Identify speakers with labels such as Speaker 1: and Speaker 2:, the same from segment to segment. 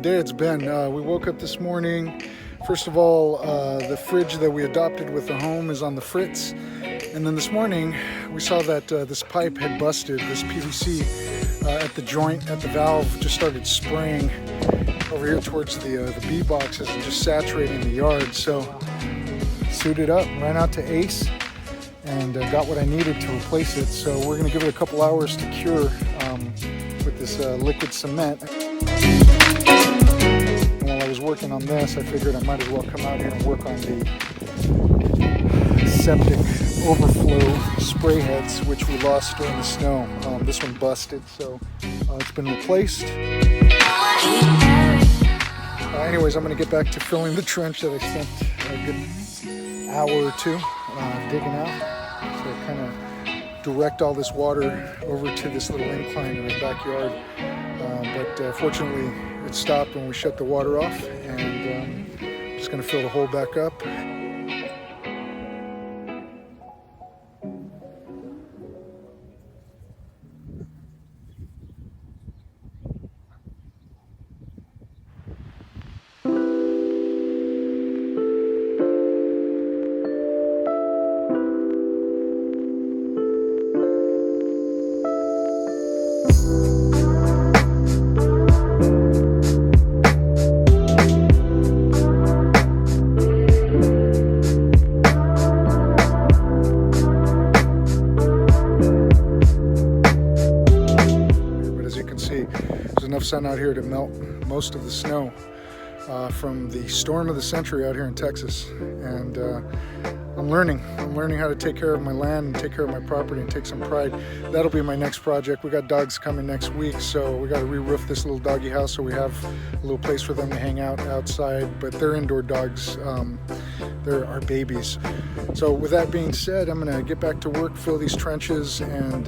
Speaker 1: day it's been. We woke up this morning. First of all, the fridge that we adopted with the home is on the fritz. And then this morning, we saw that this pipe had busted, this PVC at the joint, at the valve, just started spraying over here towards the bee boxes and just saturating the yard. So, suited up, ran out to Ace, and got what I needed to replace it. So we're gonna give it a couple hours to cure with this liquid cement. While I was working on this, I figured I might as well come out here and work on the septic overflow spray heads, which we lost during the snow. This one busted, so it's been replaced. Anyways, I'm gonna get back to filling the trench that I spent a good hour or two digging out. So kind of direct all this water over to this little incline in the backyard. But fortunately, it stopped when we shut the water off, and I'm just going to fill the hole back up. Enough sun out here to melt most of the snow from the storm of the century out here in Texas, and I'm learning how to take care of my land and take care of my property and take some pride. That'll be my next project. We got dogs coming next week, so we got to re-roof this little doggy house so we have a little place for them to hang out outside, but they're indoor dogs. They're our babies. So with that being said, I'm gonna get back to work, fill these trenches, and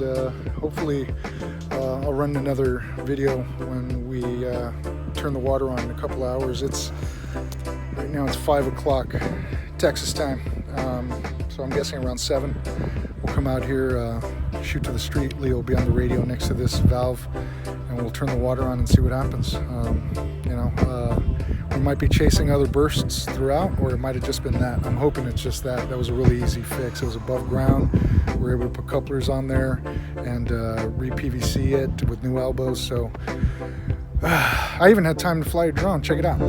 Speaker 1: hopefully I'll run another video when we turn the water on in a couple hours. Right now it's 5 o'clock Texas time, so I'm guessing around 7 we'll come out here, shoot to the street. Leo will be on the radio next to this valve, and we'll turn the water on and see what happens. We might be chasing other bursts throughout, or it might have just been that. I'm hoping it's just that. That was a really easy fix. It was above ground. We were able to put couplers on there and re-PVC it with new elbows. So I even had time to fly a drone. Check it out.